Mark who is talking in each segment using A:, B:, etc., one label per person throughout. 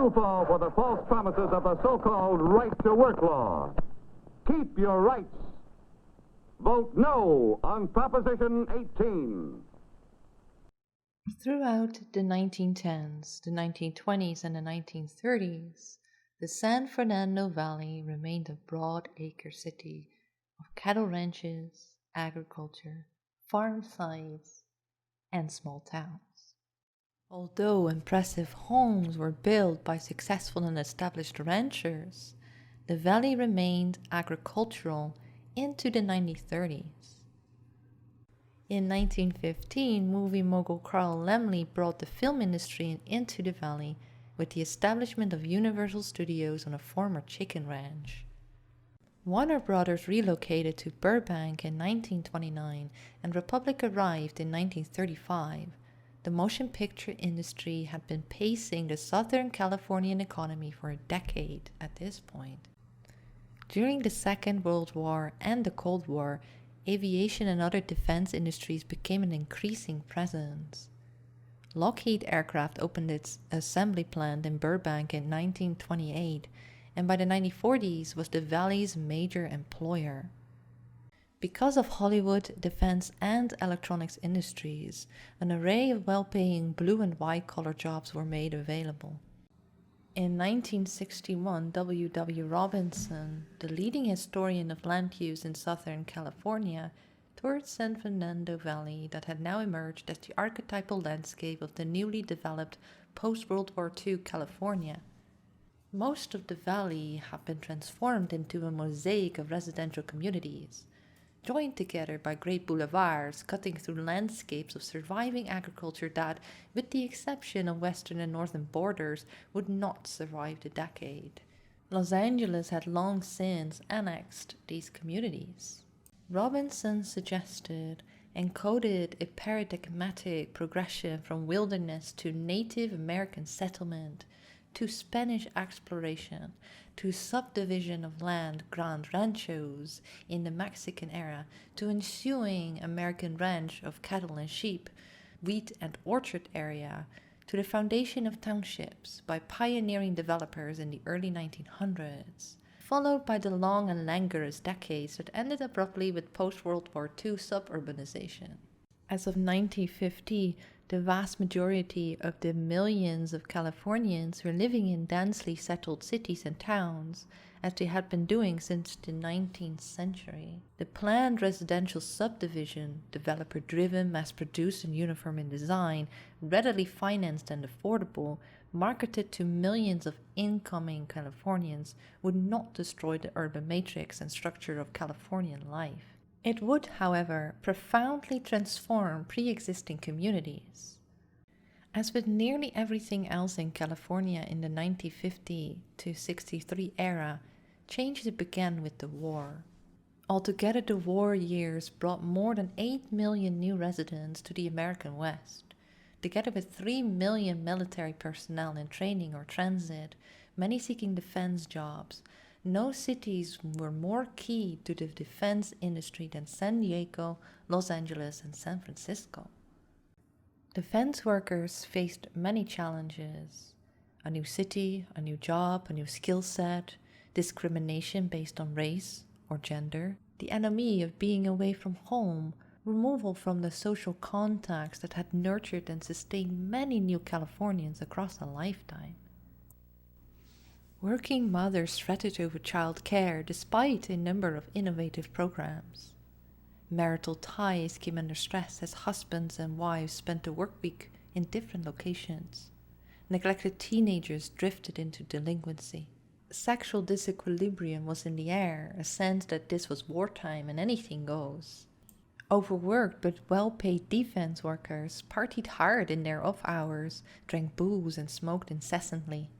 A: You fall for the false promises of the so-called right-to-work law. Keep your rights. Vote no on Proposition 18.
B: Throughout the 1910s, the 1920s, and the 1930s, the San Fernando Valley remained a broad-acre city of cattle ranches, agriculture, farm sites, and small towns. Although impressive homes were built by successful and established ranchers, the valley remained agricultural into the 1930s. In 1915, movie mogul Carl Laemmle brought the film industry into the valley with the establishment of Universal Studios on a former chicken ranch. Warner Brothers relocated to Burbank in 1929 and Republic arrived in 1935. The motion picture industry had been pacing the Southern Californian economy for a decade at this point. During the Second World War and the Cold War, aviation and other defense industries became an increasing presence. Lockheed Aircraft opened its assembly plant in Burbank in 1928, and by the 1940s was the valley's major employer. Because of Hollywood, defense, and electronics industries, an array of well-paying blue and white-collar jobs were made available. In 1961, W. W. Robinson, the leading historian of land use in Southern California, toured San Fernando Valley that had now emerged as the archetypal landscape of the newly developed post-World War II California. Most of the valley had been transformed into a mosaic of residential communities, joined together by great boulevards cutting through landscapes of surviving agriculture that, with the exception of western and northern borders, would not survive the decade. Los Angeles had long since annexed these communities. Robinson suggested and coded a paradigmatic progression from wilderness to Native American settlement, to Spanish exploration, to subdivision of land, Grand Ranchos in the Mexican era, to ensuing American ranch of cattle and sheep, wheat and orchard area, to the foundation of townships by pioneering developers in the early 1900s, followed by the long and languorous decades that ended abruptly with post-World War II suburbanization. As of 1950, the vast majority of the millions of Californians were living in densely settled cities and towns, as they had been doing since the 19th century. The planned residential subdivision, developer-driven, mass-produced and uniform in design, readily financed and affordable, marketed to millions of incoming Californians, would not destroy the urban matrix and structure of Californian life. It would, however, profoundly transform pre-existing communities. As with nearly everything else in California in the 1950 to 63 era, changes began with the war. Altogether, the war years brought more than 8 million new residents to the American West. Together with 3 million military personnel in training or transit, many seeking defense jobs, no cities were more key to the defense industry than San Diego, Los Angeles, and San Francisco. Defense workers faced many challenges: a new city, a new job, a new skill set, discrimination based on race or gender, the enemy of being away from home, removal from the social contacts that had nurtured and sustained many new Californians across a lifetime. Working mothers fretted over child care despite a number of innovative programs. Marital ties came under stress as husbands and wives spent the work week in different locations. Neglected teenagers drifted into delinquency. Sexual disequilibrium was in the air, a sense that this was wartime and anything goes. Overworked but well-paid defense workers partied hard in their off hours, drank booze and smoked incessantly.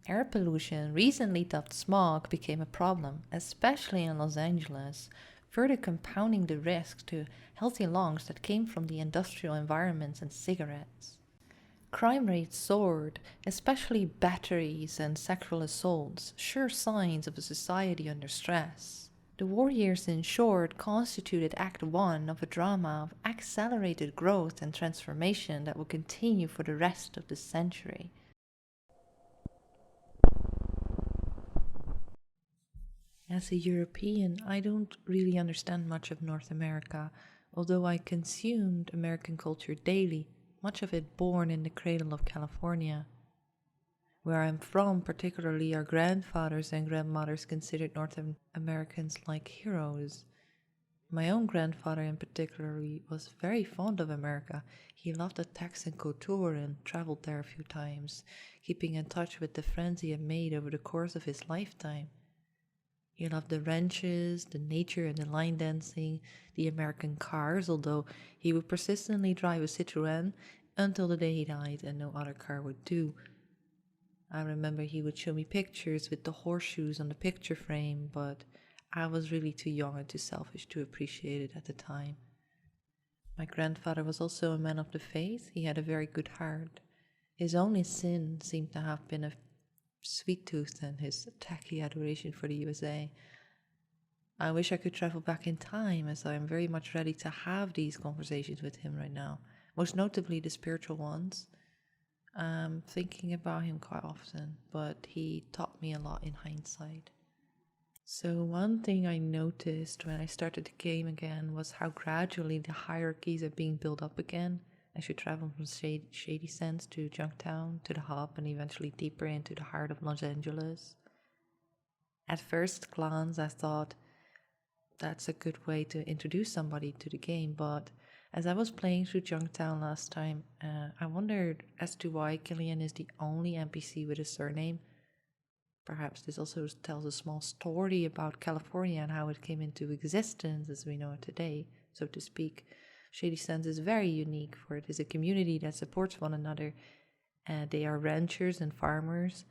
B: Air pollution, recently dubbed smog, became a problem, especially in Los Angeles, further compounding the risks to healthy lungs that came from the industrial environments and cigarettes. Crime rates soared, especially batteries and sexual assaults, sure signs of a society under stress. The war years, in short, constituted Act 1 of a drama of accelerated growth and transformation that will continue for the rest of the century. As a European, I don't really understand much of North America, although I consumed American culture daily, much of it born in the cradle of California. Where I'm from, particularly, our grandfathers and grandmothers considered North Americans like heroes. My own grandfather in particular was very fond of America. He loved the Texan couture and traveled there a few times, keeping in touch with the friends he had made over the course of his lifetime. He loved the ranches, the nature and the line dancing, the American cars, although he would persistently drive a Citroën until the day he died and no other car would do. I remember he would show me pictures with the horseshoes on the picture frame, but I was really too young and too selfish to appreciate it at the time. My grandfather was also a man of the faith. He had a very good heart. His only sin seemed to have been a sweet tooth and his tacky adoration for the USA. I wish I could travel back in time, as I am very much ready to have these conversations with him right now, most notably the spiritual ones. I'm thinking about him quite often, but he taught me a lot in hindsight. So one thing I noticed when I started the game again was how gradually the hierarchies are being built up again as you travel from Shady Sands to Junktown to the hub and eventually deeper into the heart of Los Angeles. At first glance, I thought that's a good way to introduce somebody to the game, but as I was playing through Junktown last time, I wondered as to why Killian is the only NPC with a surname. Perhaps this also tells a small story about California and how it came into existence as we know it today, so to speak. Shady Sands is very unique, for it is a community that supports one another. They are ranchers and farmers,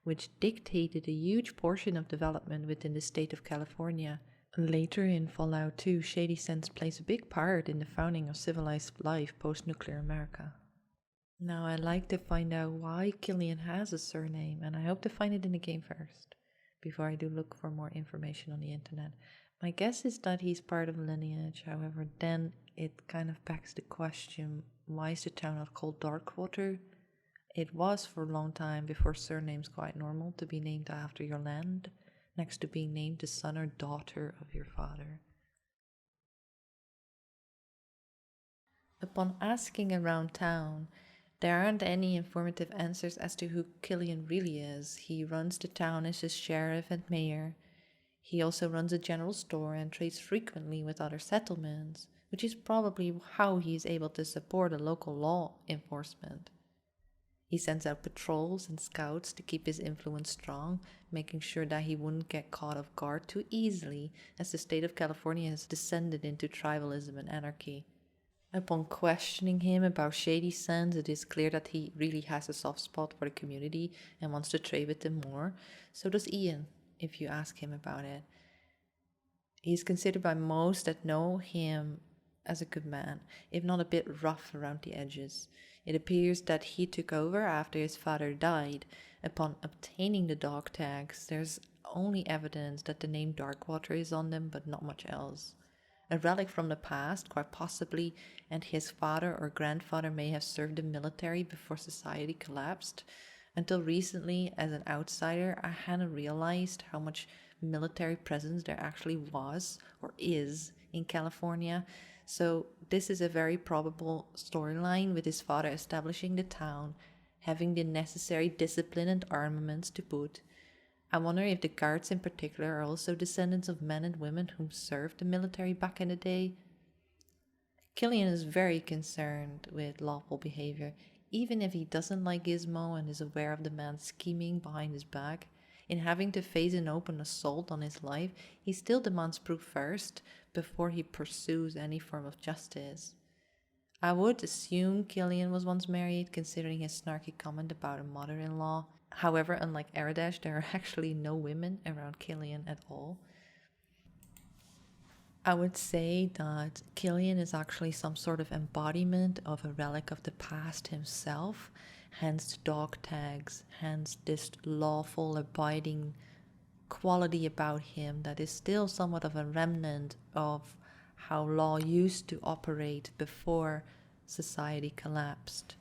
B: which dictated a huge portion of development within the state of California. Later in Fallout 2, Shady Sands plays a big part in the founding of civilized life post-nuclear America. Now I'd like to find out why Killian has a surname, and I hope to find it in the game first, before I do look for more information on the internet. My guess is that he's part of a lineage, however, then it kind of begs the question, why is the town not called Darkwater? It was for a long time, before surnames quite normal, to be named after your land, next to being named the son or daughter of your father. Upon asking around town, there aren't any informative answers as to who Killian really is. He runs the town as his sheriff and mayor. He also runs a general store and trades frequently with other settlements, which is probably how he is able to support a local law enforcement. He sends out patrols and scouts to keep his influence strong, making sure that he wouldn't get caught off guard too easily, as the state of California has descended into tribalism and anarchy. Upon questioning him about Shady Sands, it is clear that he really has a soft spot for the community and wants to trade with them more. So does Ian, if you ask him about it. He is considered by most that know him as a good man, if not a bit rough around the edges. It appears that he took over after his father died. Upon obtaining the dog tags, there's only evidence that the name Darkwater is on them, but not much else. A relic from the past, quite possibly, and his father or grandfather may have served the military before society collapsed. Until recently, as an outsider, I hadn't realized how much military presence there actually was or is in California. So this is a very probable storyline, with his father establishing the town, having the necessary discipline and armaments to boot. I wonder if the guards in particular are also descendants of men and women whom served the military back in the day. Killian is very concerned with lawful behavior, even if he doesn't like Gizmo and is aware of the man scheming behind his back. In having to face an open assault on his life, he still demands proof first before he pursues any form of justice. I would assume Killian was once married, considering his snarky comment about a mother-in-law. However, unlike Aradesh, there are actually no women around Killian at all. I would say that Killian is actually some sort of embodiment of a relic of the past himself, hence the dog tags, hence this lawful abiding quality about him that is still somewhat of a remnant of how law used to operate before society collapsed.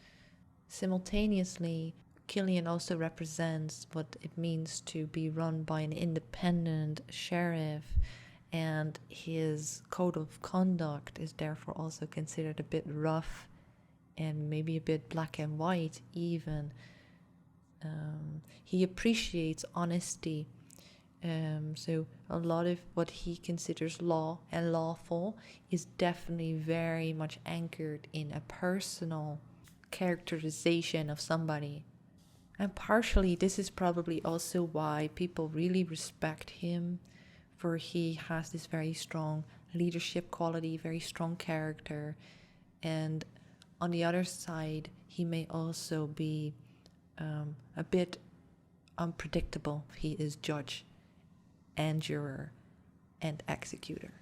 B: Simultaneously, Killian also represents what it means to be run by an independent sheriff, and his code of conduct is therefore also considered a bit rough and maybe a bit black and white even. He appreciates honesty. So a lot of what he considers law and lawful is definitely very much anchored in a personal characterization of somebody. And partially this is probably also why people really respect him, for he has this very strong leadership quality, very strong character. And on the other side, he may also be a bit unpredictable. He is judge and juror and executor.